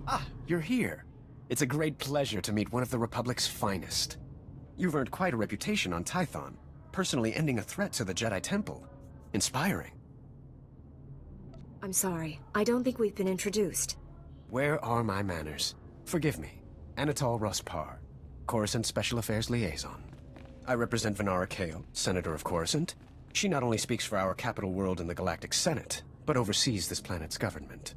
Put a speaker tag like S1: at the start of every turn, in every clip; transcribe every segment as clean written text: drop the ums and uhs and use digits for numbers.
S1: Ah, you're here. It's a great pleasure to meet one of the Republic's finest. You've earned quite a reputation on Tython, personally ending a threat to the Jedi Temple. Inspiring.
S2: I'm sorry. I don't think we've been introduced.
S1: Where are my manners? Forgive me. Anatol Rospar, Coruscant Special Affairs Liaison. I represent Venara Kale, Senator of Coruscant. She not only speaks for our capital world in the Galactic Senate, but oversees this planet's government.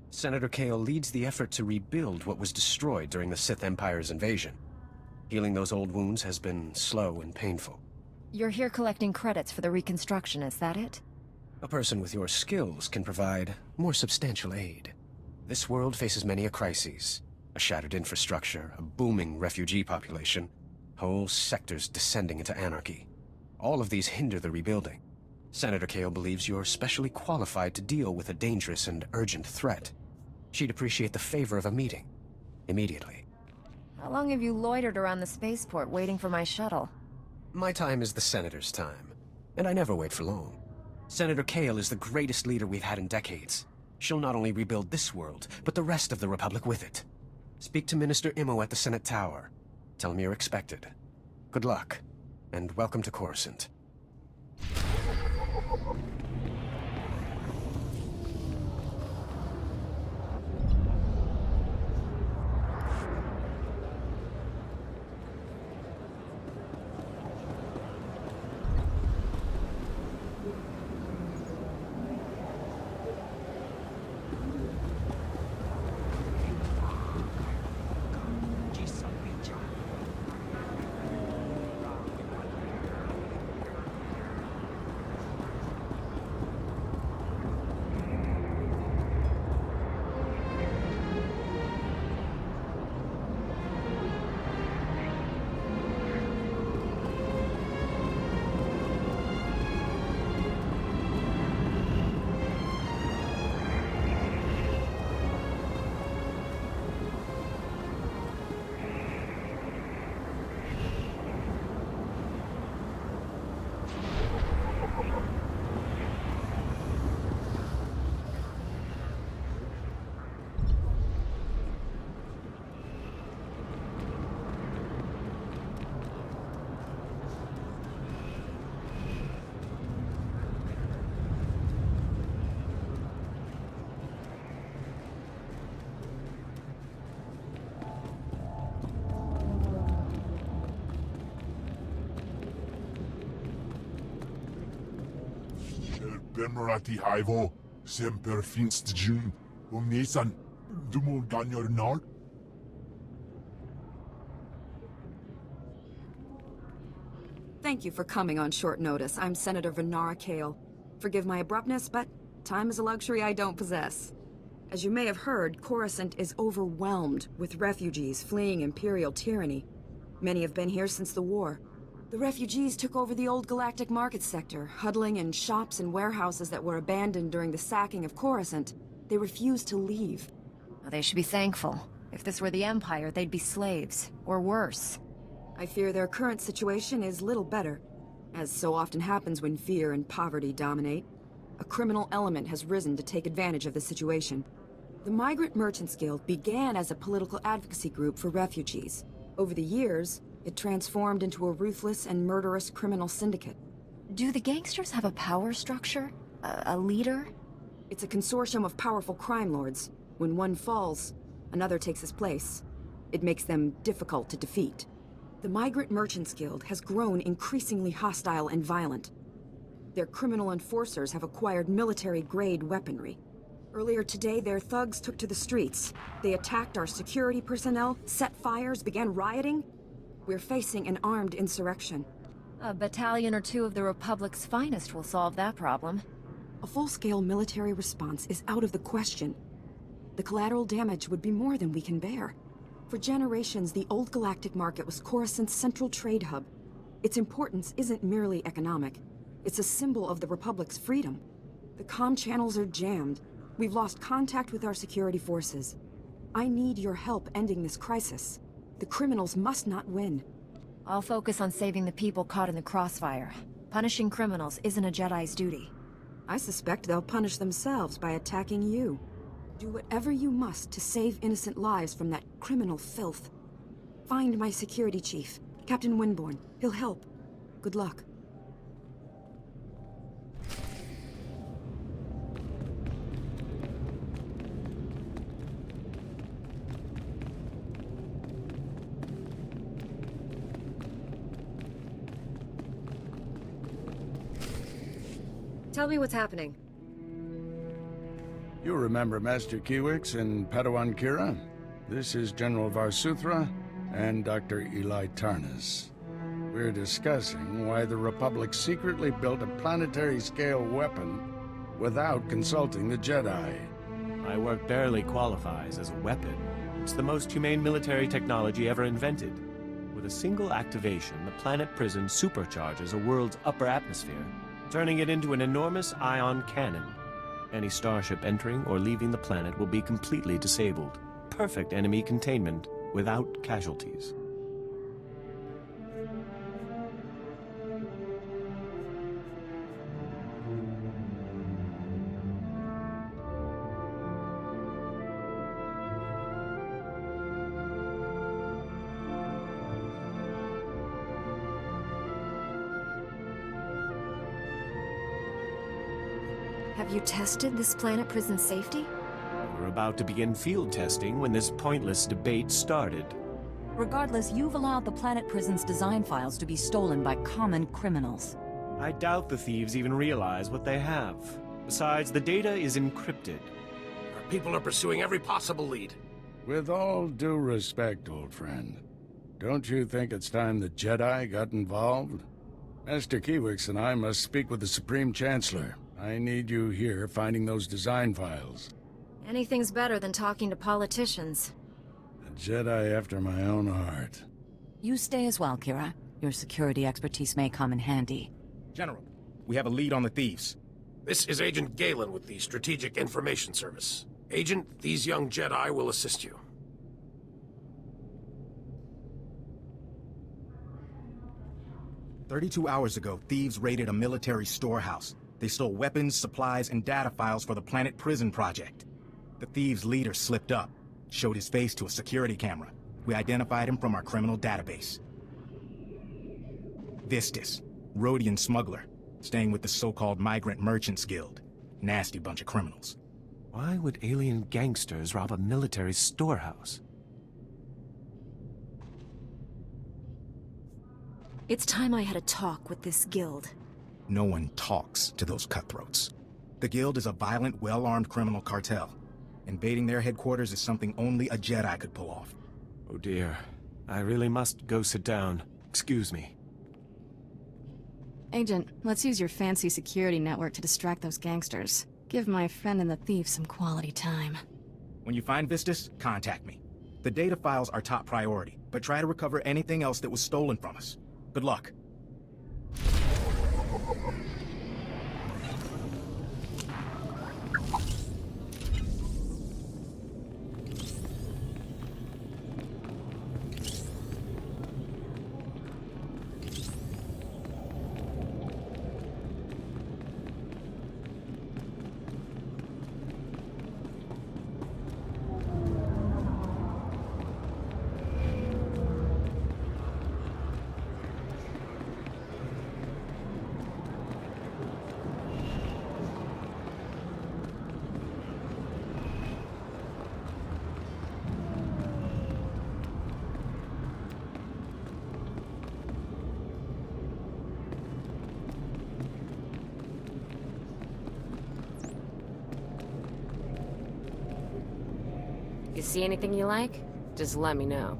S1: Senator Kale leads the effort to rebuild what was destroyed during the Sith Empire's invasion. Healing those old wounds has been slow and painful.
S2: You're here collecting credits for the reconstruction, is that it?
S1: A person with your skills can provide more substantial aid. This world faces many a crisis. A shattered infrastructure, a booming refugee population, whole sectors descending into anarchy. All of these hinder the rebuilding. Senator Kale believes you're specially qualified to deal with a dangerous and urgent threat. She'd appreciate the favor of a meeting. Immediately.
S2: How long have you loitered around the spaceport waiting for my shuttle?
S1: My time is the Senator's time, and I never wait for long. Senator Kale is the greatest leader we've had in decades. She'll not only rebuild this world, but the rest of the Republic with it. Speak to Minister Imo at the Senate Tower. Tell him you're expected. Good luck, and welcome to Coruscant.
S3: Bemerati Haivo, Semper Finst Jun, Nisan, Dumul Ganyor Nard.
S4: Thank you for coming on short notice. I'm Senator Venara Kale. Forgive my abruptness, but time is a luxury I don't possess. As you may have heard, Coruscant is overwhelmed with refugees fleeing Imperial tyranny. Many have been here since the war. The refugees took over the old galactic market sector, huddling in shops and warehouses that were abandoned during the sacking of Coruscant. They refused to leave.
S2: Well, they should be thankful. If this were the Empire, they'd be slaves. Or worse.
S4: I fear their current situation is little better. As so often happens when fear and poverty dominate, a criminal element has risen to take advantage of the situation. The Migrant Merchants Guild began as a political advocacy group for refugees. Over the years, it transformed into a ruthless and murderous criminal syndicate.
S2: Do the gangsters have a power structure? A leader?
S4: It's a consortium of powerful crime lords. When one falls, another takes his place. It makes them difficult to defeat. The Migrant Merchants Guild has grown increasingly hostile and violent. Their criminal enforcers have acquired military-grade weaponry. Earlier today, their thugs took to the streets. They attacked our security personnel, set fires, began rioting. We're facing an armed insurrection.
S2: A battalion or two of the Republic's finest will solve that problem.
S4: A full-scale military response is out of the question. The collateral damage would be more than we can bear. For generations, the old galactic market was Coruscant's central trade hub. Its importance isn't merely economic. It's a symbol of the Republic's freedom. The comm channels are jammed. We've lost contact with our security forces. I need your help ending this crisis. The criminals must not win.
S2: I'll focus on saving the people caught in the crossfire. Punishing criminals isn't a Jedi's duty.
S4: I suspect they'll punish themselves by attacking you. Do whatever you must to save innocent lives from that criminal filth. Find my security chief, Captain Winborn. He'll help. Good luck.
S2: Tell me what's happening.
S5: You remember Master Kiwix and Padawan Kira? This is General Varsuthra and Dr. Eli Tarnas. We're discussing why the Republic secretly built a planetary-scale weapon without consulting the Jedi.
S6: My work barely qualifies as a weapon. It's the most humane military technology ever invented. With a single activation, the planet prison supercharges a world's upper atmosphere, turning it into an enormous ion cannon. Any starship entering or leaving the planet will be completely disabled. Perfect enemy containment without casualties.
S2: Have you tested this planet prison's safety?
S6: We were about to begin field testing when this pointless debate started.
S7: Regardless, you've allowed the planet prison's design files to be stolen by common criminals.
S6: I doubt the thieves even realize what they have. Besides, the data is encrypted.
S8: Our people are pursuing every possible lead.
S5: With all due respect, old friend, don't you think it's time the Jedi got involved? Master Kiwix and I must speak with the Supreme Chancellor. I need you here finding those design files.
S2: Anything's better than talking to politicians.
S5: A Jedi after my own heart.
S7: You stay as well, Kira. Your security expertise may come in handy.
S9: General, we have a lead on the thieves.
S8: This is Agent Galen with the Strategic Information Service. Agent, these young Jedi will assist you.
S9: "32 hours ago, thieves raided a military storehouse. They stole weapons, supplies, and data files for the Planet Prison project. The thieves' leader slipped up, showed his face to a security camera. We identified him from our criminal database. Vistus, Rhodian smuggler, staying with the so-called Migrant Merchants Guild. Nasty bunch of criminals.
S6: Why would alien gangsters rob a military storehouse?
S2: It's time I had a talk with this guild.
S9: No one talks to those cutthroats. The Guild is a violent, well-armed criminal cartel. Invading their headquarters is something only a Jedi could pull off.
S6: Oh dear. I really must go sit down. Excuse me.
S10: Agent, let's use your fancy security network to distract those gangsters. Give my friend and the thief some quality time.
S9: When you find Vistus, contact me. The data files are top priority, but try to recover anything else that was stolen from us. Good luck.
S11: You see anything you like? Just let me know.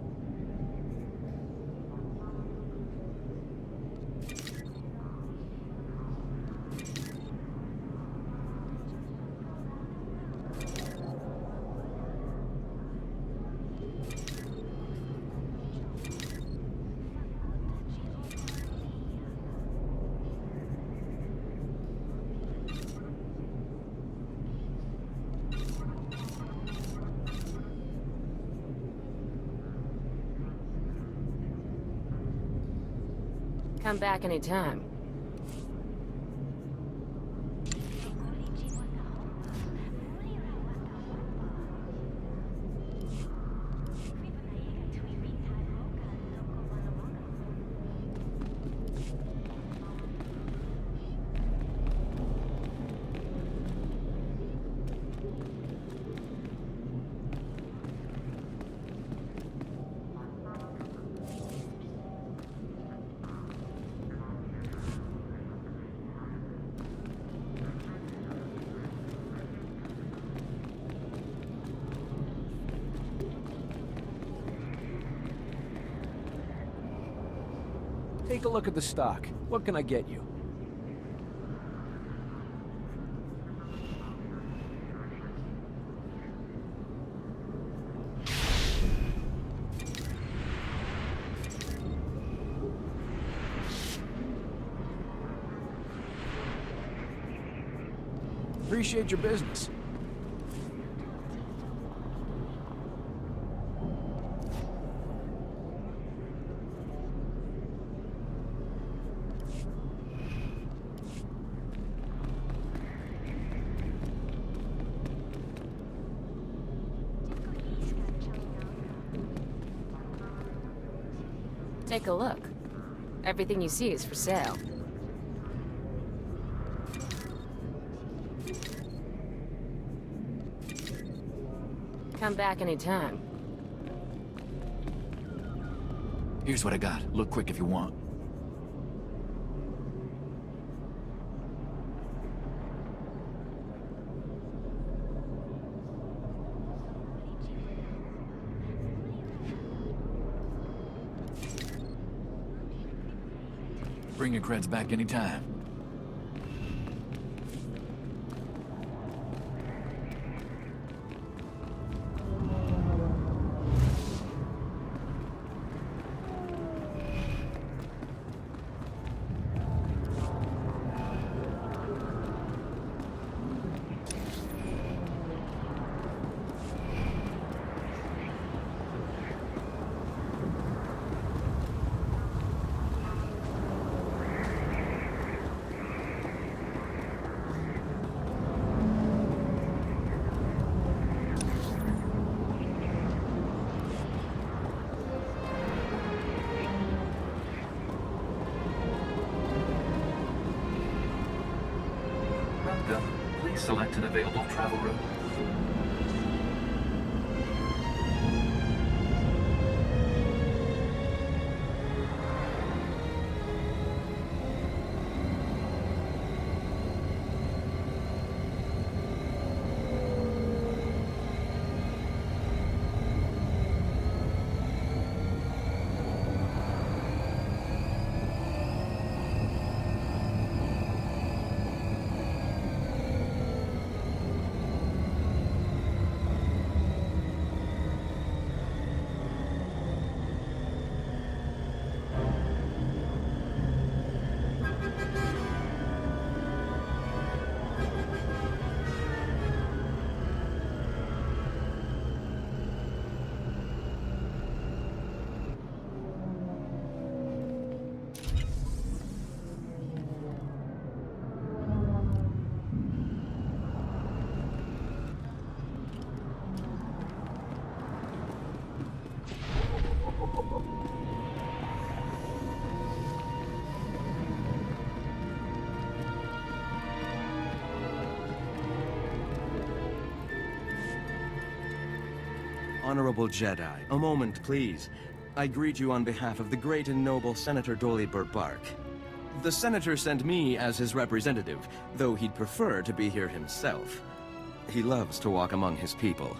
S11: Come back anytime.
S12: Take a look at the stock. What can I get you? Appreciate your business.
S11: Take a look. Everything you see is for sale. Come back anytime.
S13: Here's what I got. Look quick if you want. Bring your creds back anytime.
S14: Please select an available travel route.
S15: Honorable Jedi, a moment, please. I greet you on behalf of the great and noble Senator Dolly-Bur Bark. The Senator sent me as his representative, though he'd prefer to be here himself. He loves to walk among his people.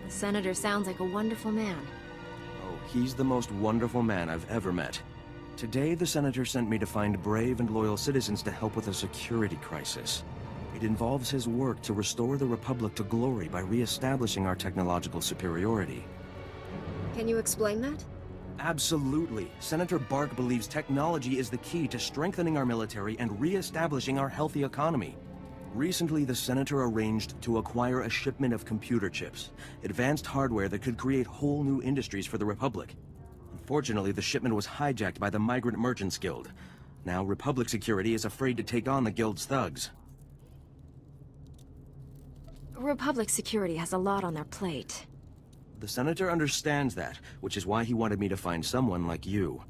S2: The Senator sounds like a wonderful man.
S15: Oh, he's the most wonderful man I've ever met. Today, the Senator sent me to find brave and loyal citizens to help with a security crisis. It involves his work to restore the Republic to glory by re-establishing our technological superiority.
S2: Can you explain that?
S15: Absolutely. Senator Bark believes technology is the key to strengthening our military and re-establishing our healthy economy. Recently, the Senator arranged to acquire a shipment of computer chips, advanced hardware that could create whole new industries for the Republic. Unfortunately, the shipment was hijacked by the Migrant Merchants Guild. Now, Republic security is afraid to take on the Guild's thugs.
S2: Republic security has a lot on their plate.
S15: The Senator understands that, which is why he wanted me to find someone like you.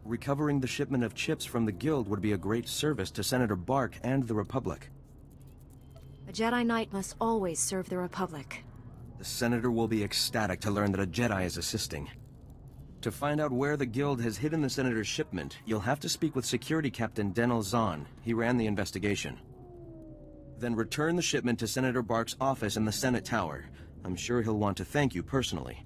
S15: Recovering the shipment of chips from the Guild would be a great service to Senator Bark and the Republic.
S2: A Jedi Knight must always serve the Republic.
S15: The Senator will be ecstatic to learn that a Jedi is assisting. To find out where the Guild has hidden the Senator's shipment, you'll have to speak with Security Captain Denel Zahn. He ran the investigation. Then return the shipment to Senator Bark's office in the Senate Tower. I'm sure he'll want to thank you personally.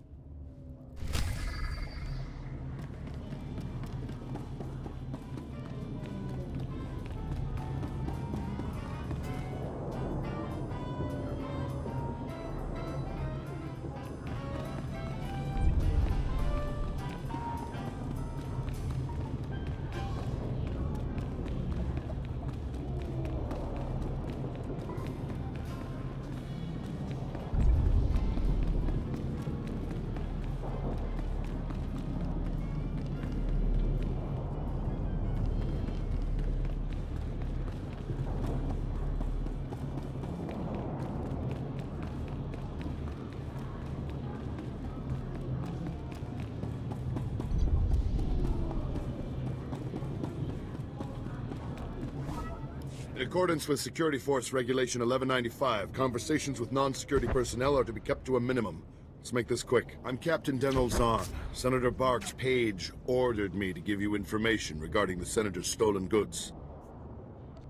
S16: In accordance with Security Force Regulation 1195, conversations with non-security personnel are to be kept to a minimum. Let's make this quick. I'm Captain Denel Zahn. Senator Bark's page ordered me to give you information regarding the Senator's stolen goods.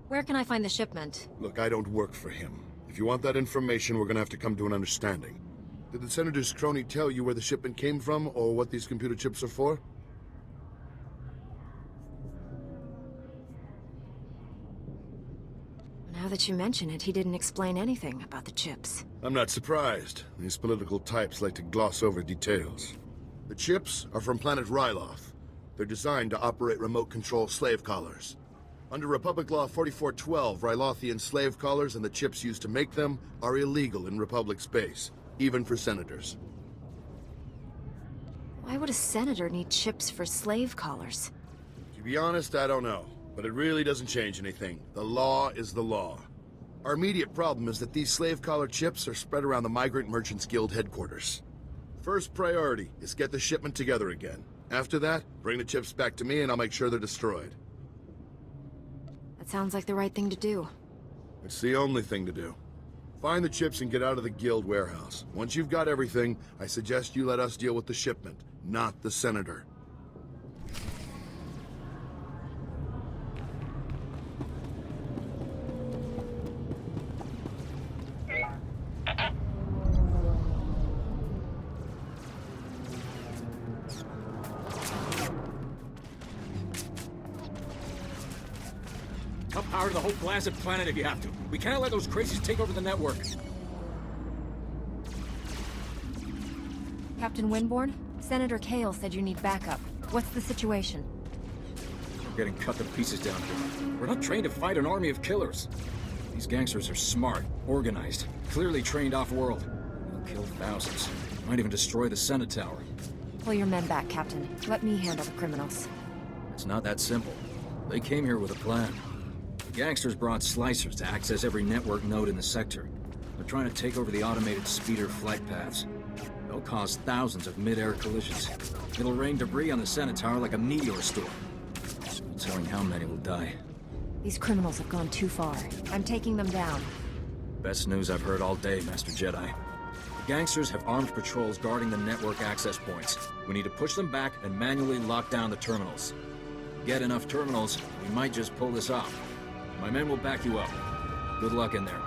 S2: Where can I find the shipment?
S16: Look, I don't work for him. If you want that information, we're gonna have to come to an understanding. Did the Senator's crony tell you where the shipment came from, or what these computer chips are for?
S2: Now that you mention it, he didn't explain anything about the chips.
S16: I'm not surprised. These political types like to gloss over details. The chips are from planet Ryloth. They're designed to operate remote control slave collars. Under Republic Law 4412, Rylothian slave collars and the chips used to make them are illegal in Republic space, even for senators.
S2: Why would a senator need chips for slave collars?
S16: To be honest, I don't know. But it really doesn't change anything. The law is the law. Our immediate problem is that these slave collar chips are spread around the Migrant Merchants Guild headquarters. First priority is get the shipment together again. After that, bring the chips back to me and I'll make sure they're destroyed.
S2: That sounds like the right thing to do.
S16: It's the only thing to do. Find the chips and get out of the guild warehouse. Once you've got everything, I suggest you let us deal with the shipment, not the senator.
S12: Power to the whole blasted planet if you have to. We can't let those crazies take over the network.
S2: Captain Winborn, Senator Kale said you need backup. What's the situation?
S12: We're getting cut to pieces down here. We're not trained to fight an army of killers. These gangsters are smart, organized, clearly trained off-world. They'll kill thousands. Might even destroy the Senate Tower.
S2: Pull your men back, Captain. Let me handle the criminals.
S12: It's not that simple. They came here with a plan. The gangsters brought slicers to access every network node in the sector. They're trying to take over the automated speeder flight paths. They'll cause thousands of mid-air collisions. It'll rain debris on the Senate Tower like a meteor storm. No telling how many will die.
S2: These criminals have gone too far. I'm taking them down.
S12: Best news I've heard all day, Master Jedi. The gangsters have armed patrols guarding the network access points. We need to push them back and manually lock down the terminals. Get enough terminals, we might just pull this off. My men will back you up. Good luck in there.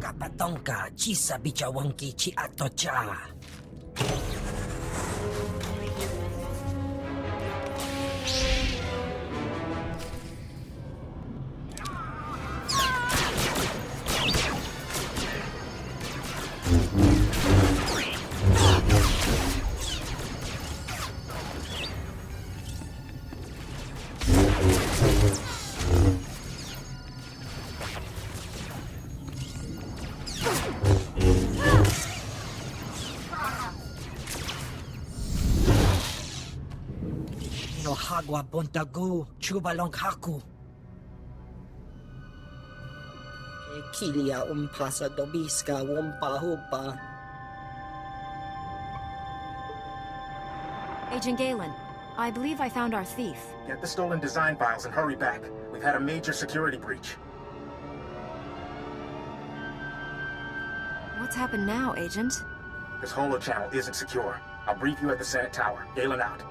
S17: Kapatonka chisa bichawanki chi atocha. No hagwa bontagu chubalong haku. Kilia umpasa dobiska wumpahupa.
S2: Agent Galen, I believe I found our thief.
S9: Get the stolen design files and hurry back. We've had a major security breach.
S2: What's happened now, Agent?
S9: This holo-channel isn't secure. I'll brief you at the Senate Tower. Galen out.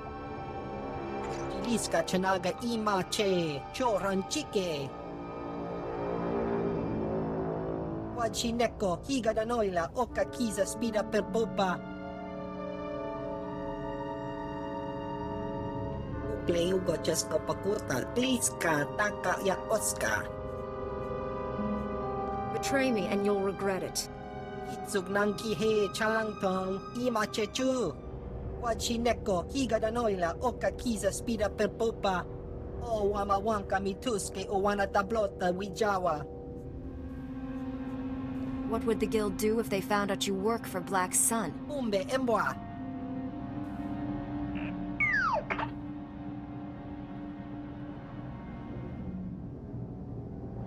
S17: Iska chanaga imache choranchike. Wachineko higa danoila oka kiza spida per popa. Ukleugo chesko pakuta kliska taka ya Oscar.
S2: Betray me and you'll regret it.
S17: Itsugnanki he chalangtong imache chu. Wachineko higa danoila oka kiza spida per popa. O wamawanka mituske o wana tablota wijawa.
S2: What would the guild do if they found out you work for Black Sun?
S17: Umbe embwa.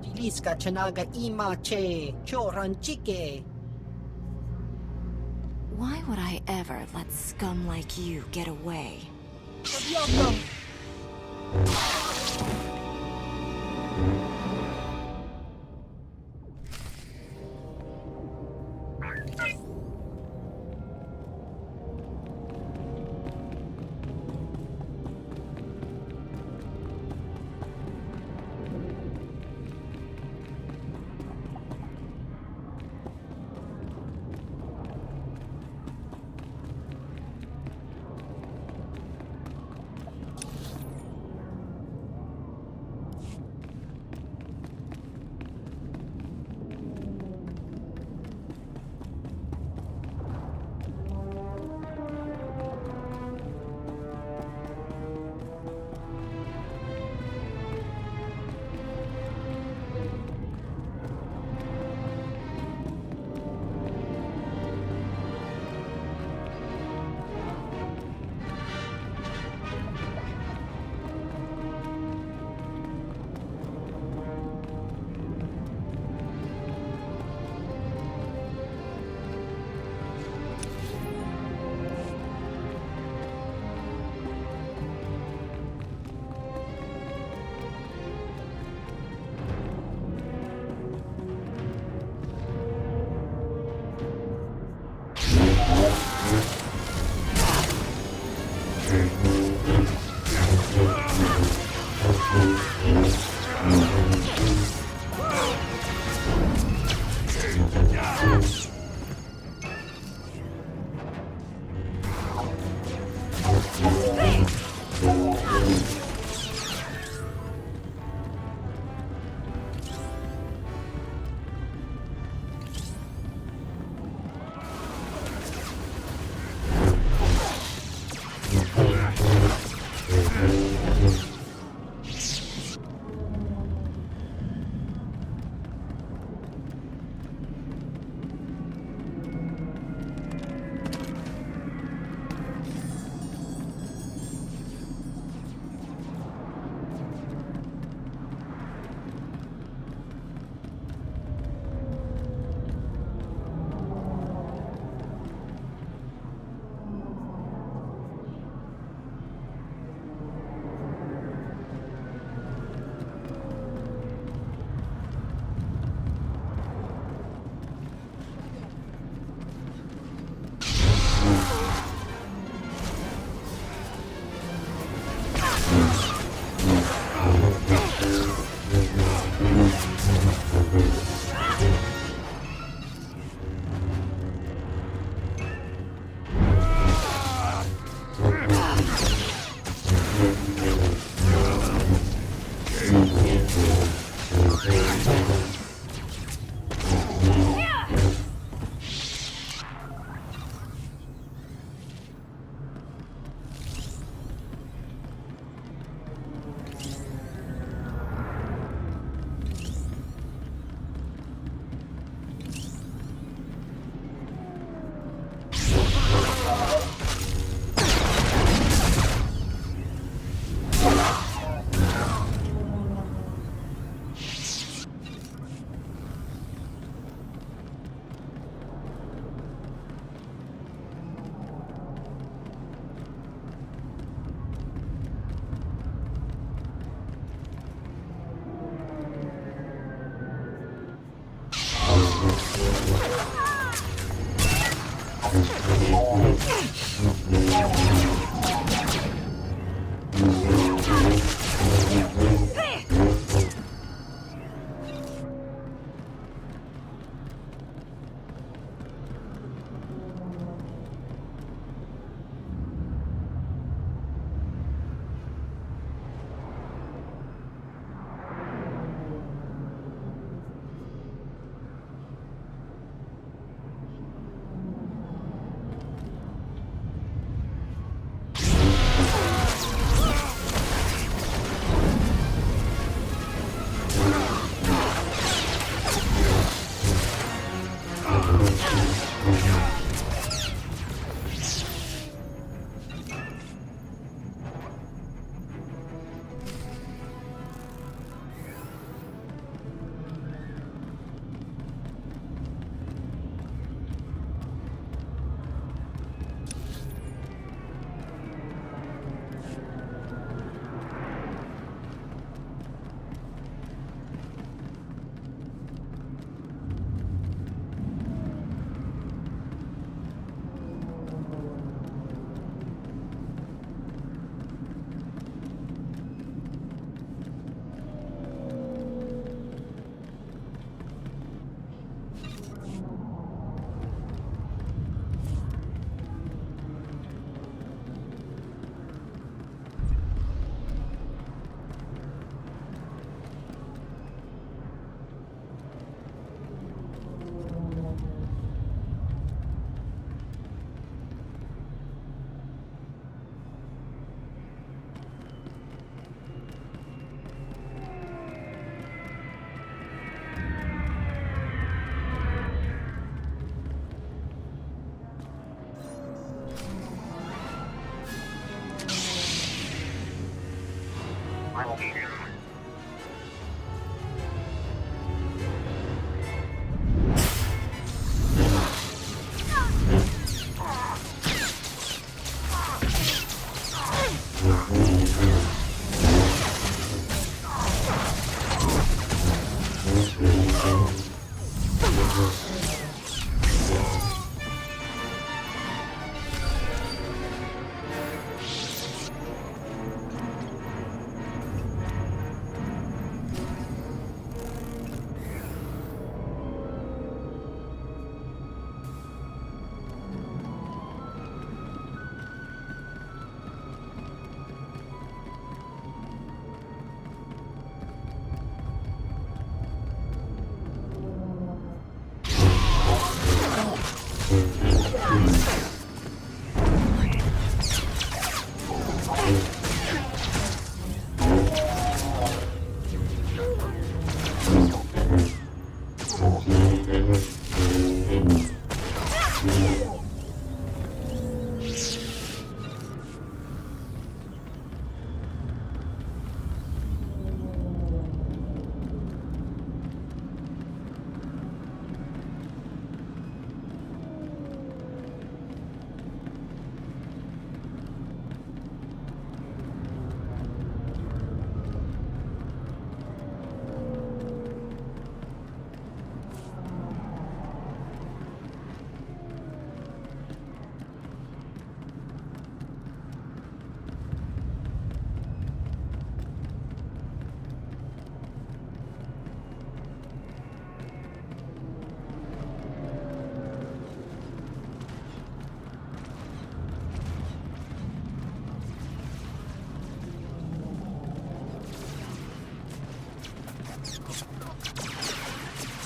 S17: Jiliska chanaga imache choranchike.
S2: Why would I ever let scum like you get away?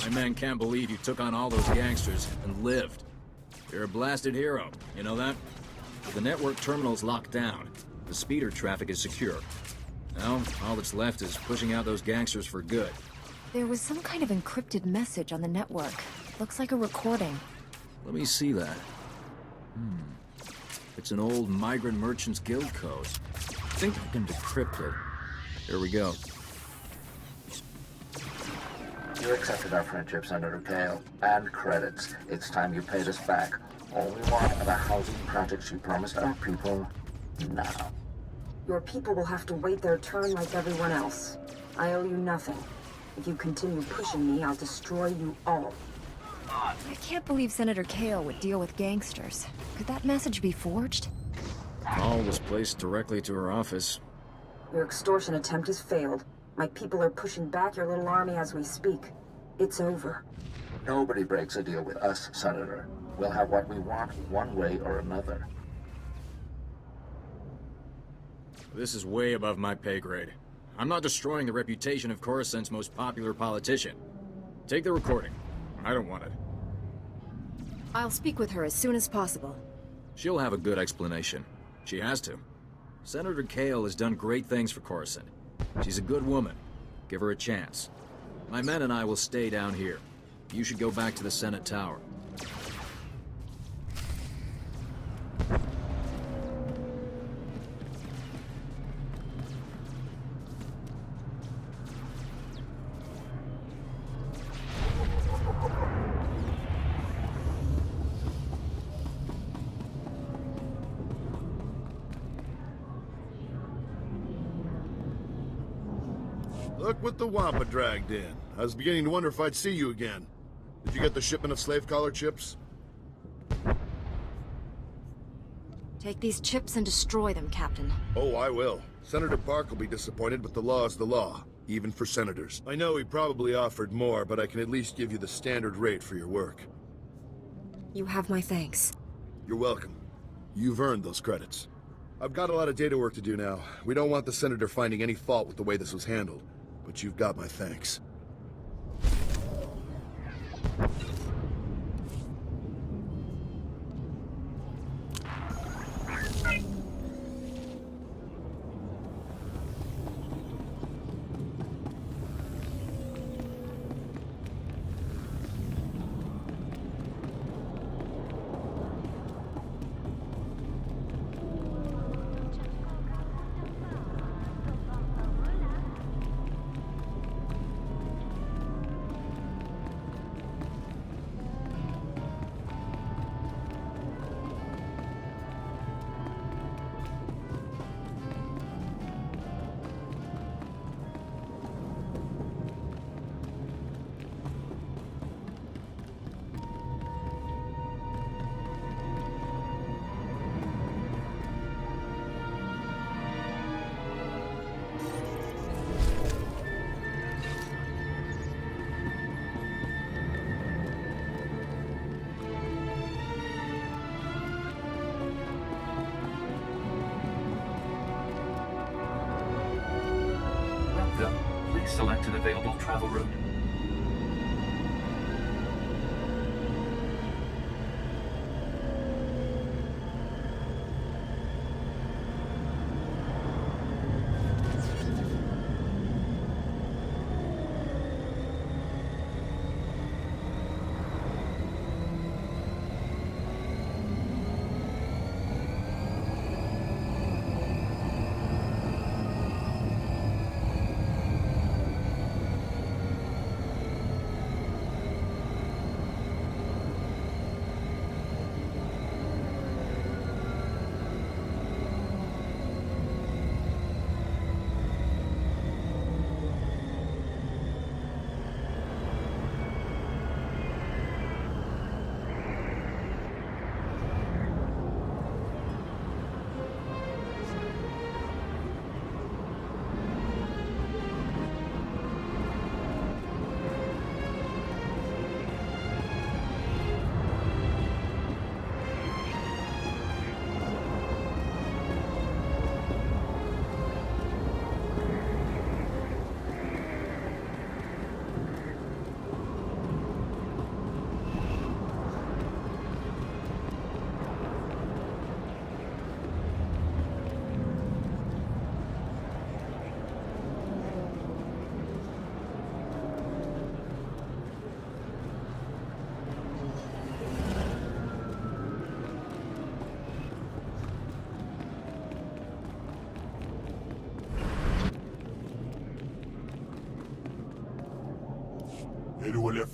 S12: My men can't believe you took on all those gangsters and lived. You're a blasted hero, you know that? The network terminal's locked down. The speeder traffic is secure. Now, all that's left is pushing out those gangsters for good.
S2: There was some kind of encrypted message on the network. Looks like a recording.
S12: Let me see that. It's an old Migrant Merchants Guild code. I think I can decrypt it. Here we go.
S18: You accepted our friendships, Senator Gale, and credits. It's time you paid us back. All we want are the housing projects you promised our people now.
S4: Your people will have to wait their turn like everyone else. I owe you nothing. If you continue pushing me, I'll destroy you all.
S2: I can't believe Senator Kale would deal with gangsters. Could that message be forged?
S12: Call was placed directly to her office.
S4: Your extortion attempt has failed. My people are pushing back your little army as we speak. It's over.
S18: Nobody breaks a deal with us, Senator. We'll have what we want, one way or another.
S12: This is way above my pay grade. I'm not destroying the reputation of Coruscant's most popular politician. Take the recording. I don't want it.
S2: I'll speak with her as soon as possible.
S12: She'll have a good explanation. She has to. Senator Kale has done great things for Coruscant. She's a good woman. Give her a chance. My men and I will stay down here. You should go back to the Senate Tower.
S16: Look what the Wampa dragged in. I was beginning to wonder if I'd see you again. Did you get the shipment of slave collar chips?
S2: Take these chips and destroy them, Captain.
S16: Oh, I will. Senator Bark will be disappointed, but the law is the law, even for senators. I know he probably offered more, but I can at least give you the standard rate for your work.
S2: You have my thanks.
S16: You're welcome. You've earned those credits. I've got a lot of data work to do now. We don't want the Senator finding any fault with the way this was handled, but you've got my thanks.
S14: Please select an available travel route.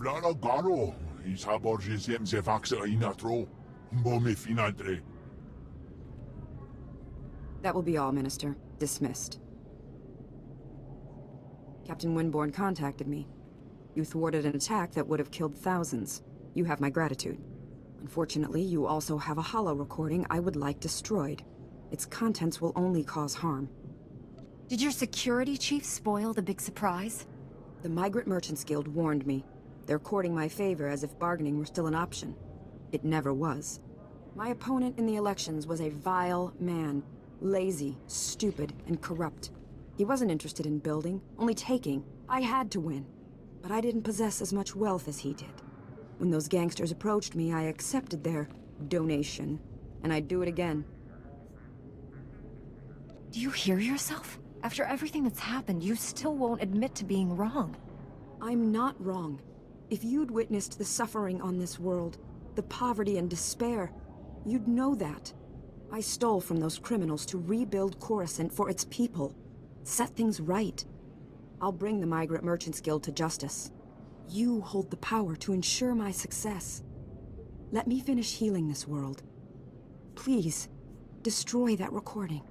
S3: Flora Garo, Isaborgesem Zevaxa Inatro, Mbome Finadre.
S4: That will be all, Minister. Dismissed. Captain Winborn contacted me. You thwarted an attack that would have killed thousands. You have my gratitude. Unfortunately, you also have a holo recording I would like destroyed. Its contents will only cause harm.
S2: Did your security chief spoil the big surprise?
S4: The Migrant Merchants Guild warned me. They're courting my favor as if bargaining were still an option. It never was. My opponent in the elections was a vile man. Lazy, stupid, and corrupt. He wasn't interested in building, only taking. I had to win. But I didn't possess as much wealth as he did. When those gangsters approached me, I accepted their donation. And I'd do it again.
S2: Do you hear yourself? After everything that's happened, you still won't admit to being wrong.
S4: I'm not wrong. If you'd witnessed the suffering on this world, the poverty and despair, you'd know that. I stole from those criminals to rebuild Coruscant for its people. Set things right. I'll bring the Migrant Merchants Guild to justice. You hold the power to ensure my success. Let me finish healing this world. Please, destroy that recording.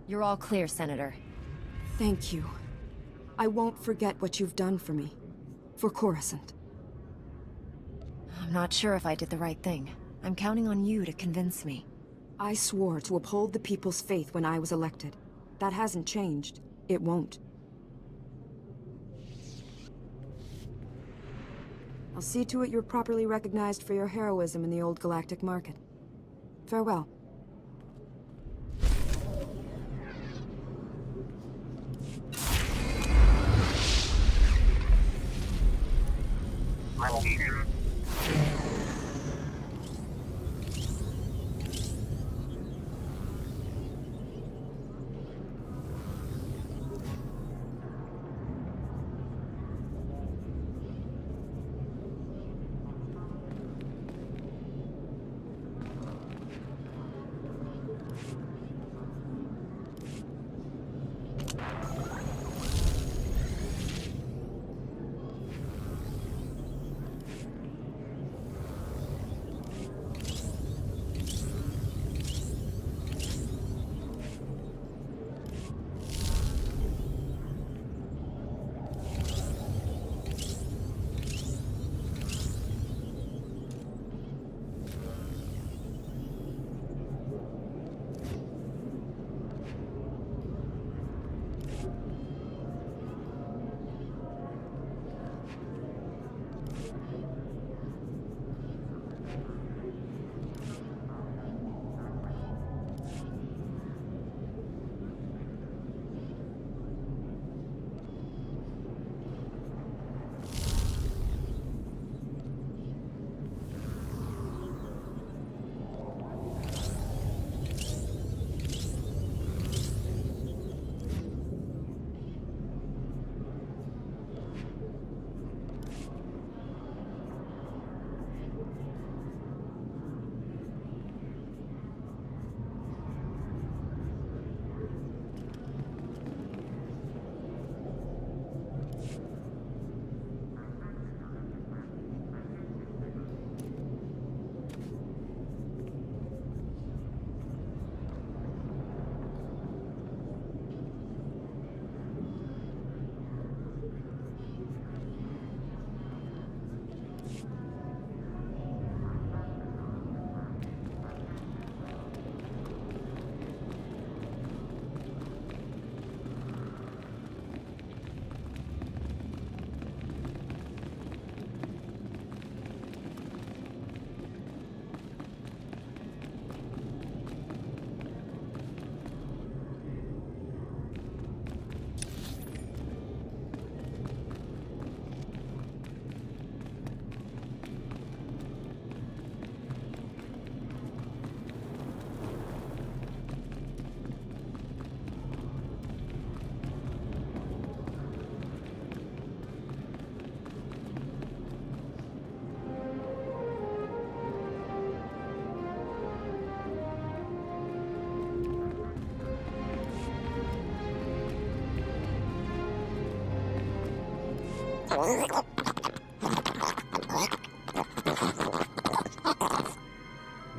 S2: You're all clear, Senator.
S4: Thank you. I won't forget what you've done for me. For Coruscant.
S2: I'm not sure if I did the right thing. I'm counting on you to convince me.
S4: I swore to uphold the people's faith when I was elected. That hasn't changed. It won't. I'll see to it you're properly recognized for your heroism in the old galactic market. Farewell.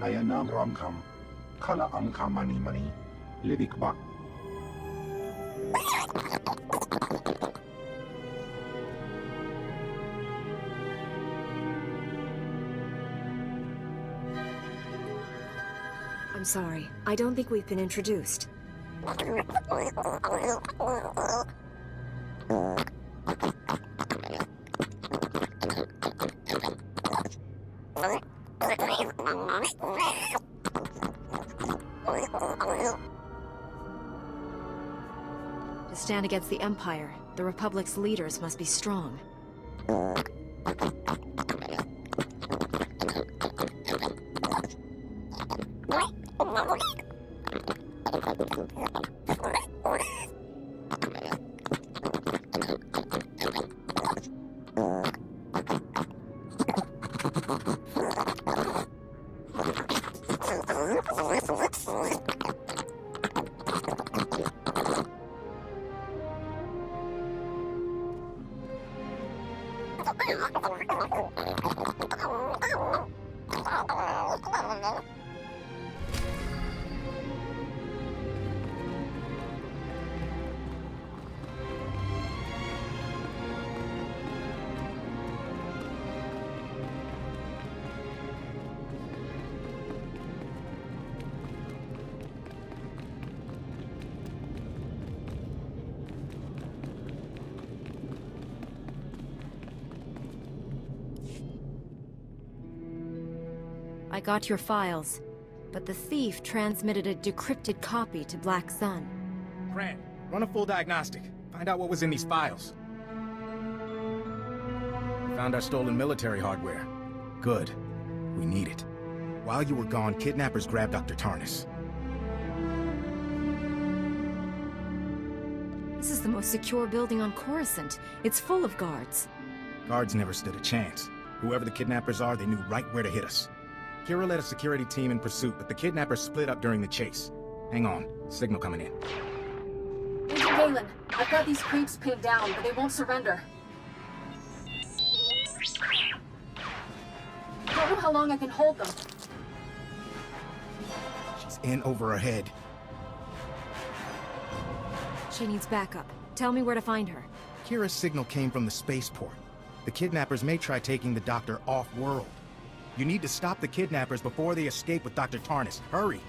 S19: Nayanam Ramkam, Kala Amkam Mani Mani, Livik Bak.
S2: I'm sorry. I don't think we've been introduced. To stand against the Empire, the Republic's leaders must be strong. I got your files, but the thief transmitted a decrypted copy to Black Sun.
S9: Grant, run a full diagnostic. Find out what was in these files. We found our stolen military hardware. Good. We need it. While you were gone, kidnappers grabbed Dr. Tarnus.
S2: This is the most secure building on Coruscant. It's full of guards.
S9: Guards never stood a chance. Whoever the kidnappers are, they knew right where to hit us. Kira led a security team in pursuit, but the kidnappers split up during the chase. Hang on. Signal coming in.
S10: Agent Galen, I've got these creeps pinned down, but they won't surrender. Don't know how long I can hold them.
S9: She's in over her head.
S2: She needs backup. Tell me where to find her.
S9: Kira's signal came from the spaceport. The kidnappers may try taking the doctor off-world. You need to stop the kidnappers before they escape with Dr. Tarnus. Hurry!